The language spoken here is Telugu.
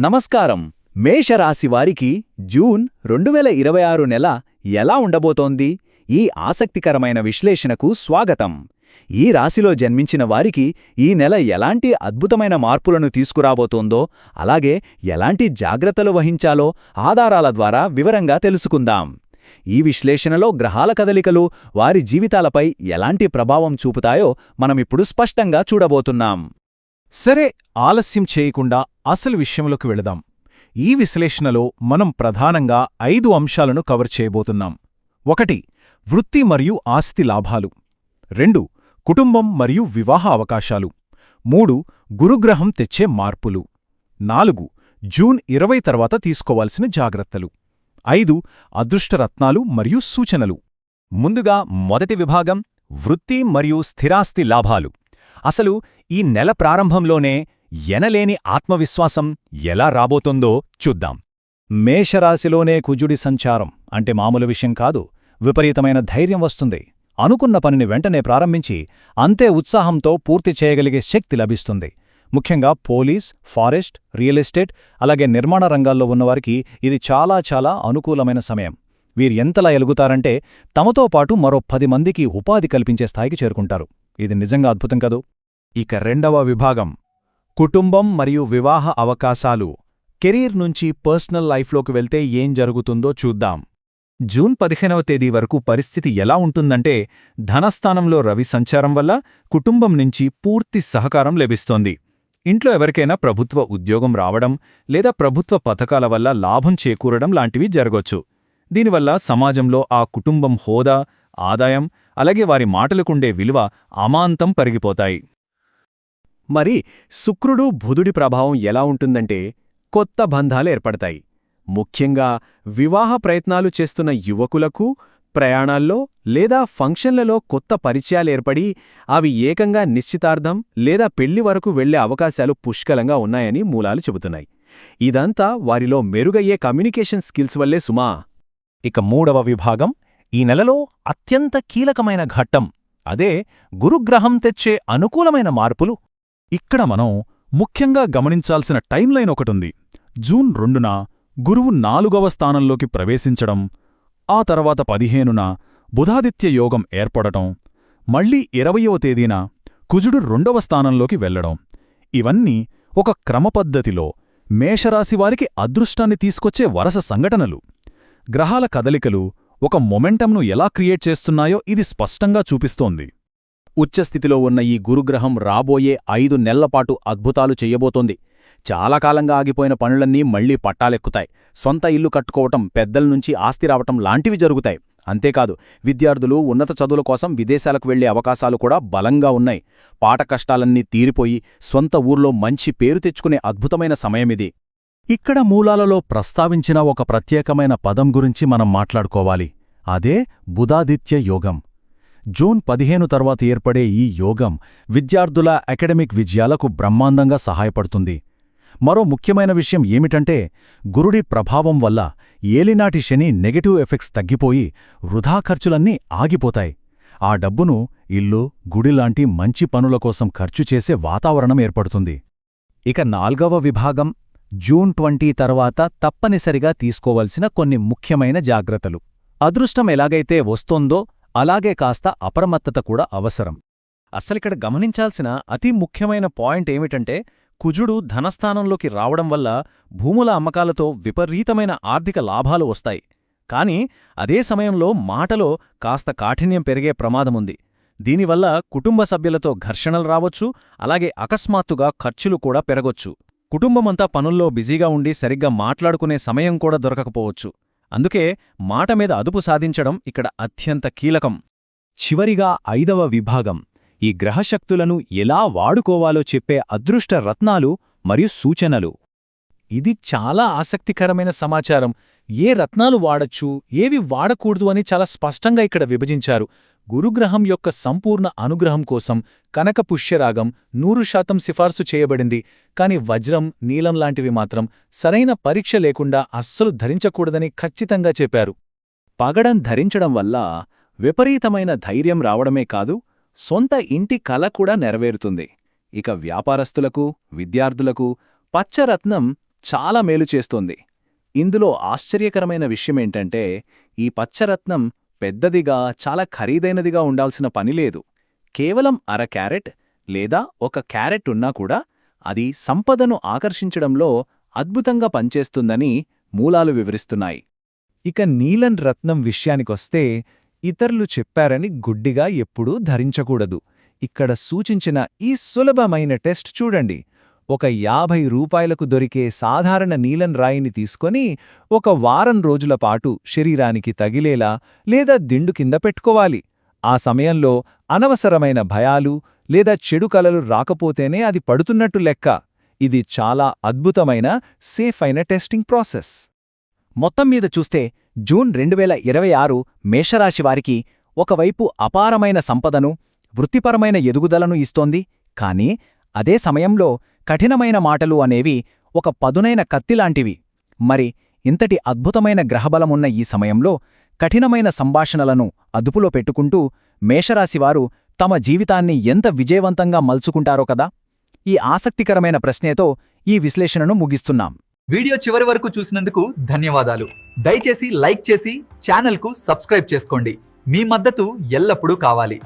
నమస్కారం. మేషరాశివారికి జూన్ 2026 నెల ఎలా ఉండబోతోంది? ఈ ఆసక్తికరమైన విశ్లేషణకు స్వాగతం. ఈ రాశిలో జన్మించిన వారికి ఈ నెల ఎలాంటి అద్భుతమైన మార్పులను తీసుకురాబోతోందో, అలాగే ఎలాంటి జాగ్రత్తలు వహించాలో ఆధారాల ద్వారా వివరంగా తెలుసుకుందాం. ఈ విశ్లేషణలో గ్రహాల కదలికలు వారి జీవితాలపై ఎలాంటి ప్రభావం చూపుతాయో మనమిప్పుడు స్పష్టంగా చూడబోతున్నాం. సరే, ఆలస్యం చేయకుండా అసలు విషయంలోకి వెళదాం. ఈ విశ్లేషణలో మనం ప్రధానంగా 5 అంశాలను కవర్ చేయబోతున్నాం. 1. వృత్తి మరియు ఆస్తి లాభాలు. 2. కుటుంబం మరియు వివాహ అవకాశాలు. 3. గురుగ్రహం తెచ్చే మార్పులు. 4. జూన్ 20 తర్వాత తీసుకోవాల్సిన జాగ్రత్తలు. 5. అదృష్టరత్నాలు మరియు సూచనలు. ముందుగా మొదటి విభాగం, వృత్తి మరియు స్థిరాస్తి లాభాలు. అసలు ఈ నెల ప్రారంభంలోనే ఎనలేని ఆత్మవిశ్వాసం ఎలా రాబోతుందో చూద్దాం. మేషరాశిలోనే కుజుడి సంచారం అంటే మామూలు విషయం కాదు. విపరీతమైన ధైర్యం వస్తుంది. అనుకున్న పనిని వెంటనే ప్రారంభించి అంతే ఉత్సాహంతో పూర్తి చేయగలిగే శక్తి లభిస్తుంది. ముఖ్యంగా పోలీస్, ఫారెస్ట్, రియల్ ఎస్టేట్, అలాగే నిర్మాణ రంగాల్లో ఉన్నవారికి ఇది చాలా అనుకూలమైన సమయం. వీరు ఎంతలా ఎలుగుతారంటే తమతో పాటు మరో 10 మందికి ఉపాధి కల్పించే స్థాయికి చేరుకుంటారు. ఇది నిజంగా అద్భుతం కదూ. ఇక 2వ విభాగం, కుటుంబం మరియు వివాహ అవకాశాలు. కెరీర్ నుంచి పర్సనల్ లైఫ్లోకి వెళ్తే ఏం జరుగుతుందో చూద్దాం. జూన్ 15వ తేదీ వరకు పరిస్థితి ఎలా ఉంటుందంటే, ధనస్థానంలో రవి సంచారం వల్ల కుటుంబం నుంచి పూర్తి సహకారం లభిస్తోంది. ఇంట్లో ఎవరికైనా ప్రభుత్వ ఉద్యోగం రావడం లేదా ప్రభుత్వ పథకాల వల్ల లాభం చేకూరడం లాంటివి జరగొచ్చు. దీనివల్ల సమాజంలో ఆ కుటుంబం హోదా, ఆదాయం, అలాగే వారి మాటలకుండే విలువ అమాంతం పెరిగిపోతాయి. మరి శుక్రుడు బుధుడి ప్రభావం ఎలా ఉంటుందంటే, కొత్త బంధాలు ఏర్పడతాయి. ముఖ్యంగా వివాహ ప్రయత్నాలు చేస్తున్న యువకులకు ప్రయాణాల్లో లేదా ఫంక్షన్లలో కొత్త పరిచయాలేర్పడి అవి ఏకంగా నిశ్చితార్థం లేదా పెళ్లి వరకు వెళ్లే అవకాశాలు పుష్కలంగా ఉన్నాయని మూలాలు చెబుతున్నాయి. ఇదంతా వారిలో మెరుగయ్యే కమ్యూనికేషన్ స్కిల్స్ వల్లే సుమా. ఇక 3వ విభాగం, ఈ నెలలో అత్యంత కీలకమైన ఘట్టం. అదే గురుగ్రహం తెచ్చే అనుకూలమైన మార్పులు. ఇక్కడ మనం ముఖ్యంగా గమనించాల్సిన టైంలైన్ ఒకటుంది. జూన్ 2న గురువు 4వ స్థానంలోకి ప్రవేశించడం, ఆ తర్వాత 15న బుధాదిత్య యోగం ఏర్పడటం, మళ్లీ 20వ తేదీన కుజుడు 2వ స్థానంలోకి వెళ్లడం. ఇవన్నీ ఒక క్రమపద్ధతిలో మేషరాశివారికి అదృష్టాన్ని తీసుకొచ్చే వరస సంఘటనలు. గ్రహాల కదలికలు ఒక మొమెంటంను ఎలా క్రియేట్ చేస్తున్నాయో ఇది స్పష్టంగా చూపిస్తోంది. ఉచ్చస్థితిలో ఉన్న ఈ గురుగ్రహం రాబోయే 5 నెలలపాటు అద్భుతాలు చెయ్యబోతోంది. చాలా కాలంగా ఆగిపోయిన పనులన్నీ మళ్లీ పట్టాలెక్కుతాయి. సొంత ఇల్లు కట్టుకోవటం, పెద్దల నుంచి ఆస్తి రావటం లాంటివి జరుగుతాయి. అంతేకాదు, విద్యార్థులు ఉన్నత చదువుల కోసం విదేశాలకు వెళ్లే అవకాశాలు కూడా బలంగా ఉన్నాయి. పాట కష్టాలన్నీ తీరిపోయి స్వంత ఊర్లో మంచి పేరు తెచ్చుకునే అద్భుతమైన సమయమిది. ఇక్కడ మూలాలలో ప్రస్తావించిన ఒక ప్రత్యేకమైన పదం గురించి మనం మాట్లాడుకోవాలి. అదే బుధాదిత్య యోగం. జూన్ 15 తర్వాత ఏర్పడే ఈ యోగం విద్యార్థుల అకాడమిక్ విజయాలకు బ్రహ్మాండంగా సహాయపడుతుంది. మరో ముఖ్యమైన విషయం ఏమిటంటే, గురుడి ప్రభావం వల్ల ఏలినాటి శని నెగటివ్ ఎఫెక్ట్స్ తగ్గిపోయి వృధా ఖర్చులన్నీ ఆగిపోతాయి. ఆ డబ్బును ఇల్లు, గుడిలాంటి మంచి పనుల కోసం ఖర్చు చేసే వాతావరణం ఏర్పడుతుంది. ఇక 4వ విభాగం, జూన్ 20 తర్వాత తప్పనిసరిగా తీసుకోవలసిన కొన్ని ముఖ్యమైన జాగ్రత్తలు. అదృష్టం ఎలాగైతే వస్తోందో అలాగే కాస్త అప్రమత్తత కూడా అవసరం. అసలిక్కడ గమనించాల్సిన అతి ముఖ్యమైన పాయింట్ ఏమిటంటే, కుజుడు ధనస్థానంలోకి రావడం వల్ల భూముల అమ్మకాలతో విపరీతమైన ఆర్థిక లాభాలు వస్తాయి. కాని అదే సమయంలో మాటలో కాస్త కాఠిన్యం పెరిగే ప్రమాదముంది. దీనివల్ల కుటుంబ సభ్యులతో ఘర్షణలు రావొచ్చు, అలాగే అకస్మాత్తుగా ఖర్చులు కూడా పెరగొచ్చు. కుటుంబమంతా పనుల్లో బిజీగా ఉండి సరిగ్గా మాట్లాడుకునే సమయం కూడా దొరకకపోవచ్చు. అందుకే మాట మీద అదుపు సాధించడం ఇక్కడ అత్యంత కీలకం. చివరిగా 5వ విభాగం, ఈ గ్రహశక్తులను ఎలా వాడుకోవాలో చెప్పే అదృష్ట రత్నాలు మరియు సూచనలు. ఇది చాలా ఆసక్తికరమైన సమాచారం. ఏ రత్నాలు వాడచ్చు, ఏవి వాడకూడదు అని చాలా స్పష్టంగా ఇక్కడ విభజించారు. గురుగ్రహం యొక్క సంపూర్ణ అనుగ్రహం కోసం కనక పుష్యరాగం 100% సిఫార్సు చేయబడింది. కాని వజ్రం, నీలం లాంటివి మాత్రం సరైన పరీక్ష లేకుండా అస్సలు ధరించకూడదని ఖచ్చితంగా చెప్పారు. పగడం ధరించడం వల్ల విపరీతమైన ధైర్యం రావడమే కాదు, సొంత ఇంటి కల కూడా నెరవేరుతుంది. ఇక వ్యాపారస్తులకు, విద్యార్థులకు పచ్చరత్నం చాలా మేలు చేస్తోంది. ఇందులో ఆశ్చర్యకరమైన విషయమేంటంటే ఈ పచ్చరత్నం పెద్దదిగా చాలా ఖరీదైనదిగా ఉండాల్సిన పనిలేదు. కేవలం అర క్యారెట్ లేదా ఒక క్యారెట్ ఉన్నా కూడా అది సంపదను ఆకర్షించడంలో అద్భుతంగా పనిచేస్తుందని మూలాలు వివరిస్తున్నాయి. ఇక నీలం రత్నం విషయానికొస్తే ఇతరులు చెప్పారని గుడ్డిగా ఎప్పుడూ ధరించకూడదు. ఇక్కడ సూచించిన ఈ సులభమైన టెస్ట్ చూడండి. ఒక 50 రూపాయలకు దొరికే సాధారణ నీలం రాయిని తీసుకొని ఒక వారం రోజుల పాటు శరీరానికి తగిలేలా లేదా దిండు కింద పెట్టుకోవాలి. ఆ సమయంలో అనవసరమైన భయాలు లేదా చెడు కలలు రాకపోతేనే అది పడుతున్నట్టు లెక్క. ఇది చాలా అద్భుతమైన సేఫ్ అయిన టెస్టింగ్ ప్రాసెస్. మొత్తం మీద చూస్తే జూన్ 2026 మేషరాశి వారికి ఒకవైపు అపారమైన సంపదను, వృత్తిపరమైన ఎదుగుదలను ఇస్తోంది. కానీ అదే సమయంలో కఠినమైన మాటలు అనేవి ఒక పదునైన కత్తిలాంటివి. మరి ఇంతటి అద్భుతమైన గ్రహబలమున్న ఈ సమయంలో కఠినమైన సంభాషణలను అదుపులో పెట్టుకుంటూ మేషరాశివారు తమ జీవితాన్ని ఎంత విజయవంతంగా మలుచుకుంటారో కదా. ఈ ఆసక్తికరమైన ప్రశ్నేతో ఈ విశ్లేషణను ముగిస్తున్నాం. వీడియో చివరి వరకు చూసినందుకు ధన్యవాదాలు. దయచేసి లైక్ చేసి ఛానల్కు సబ్స్క్రైబ్ చేసుకోండి. మీ మద్దతు ఎల్లప్పుడూ కావాలి.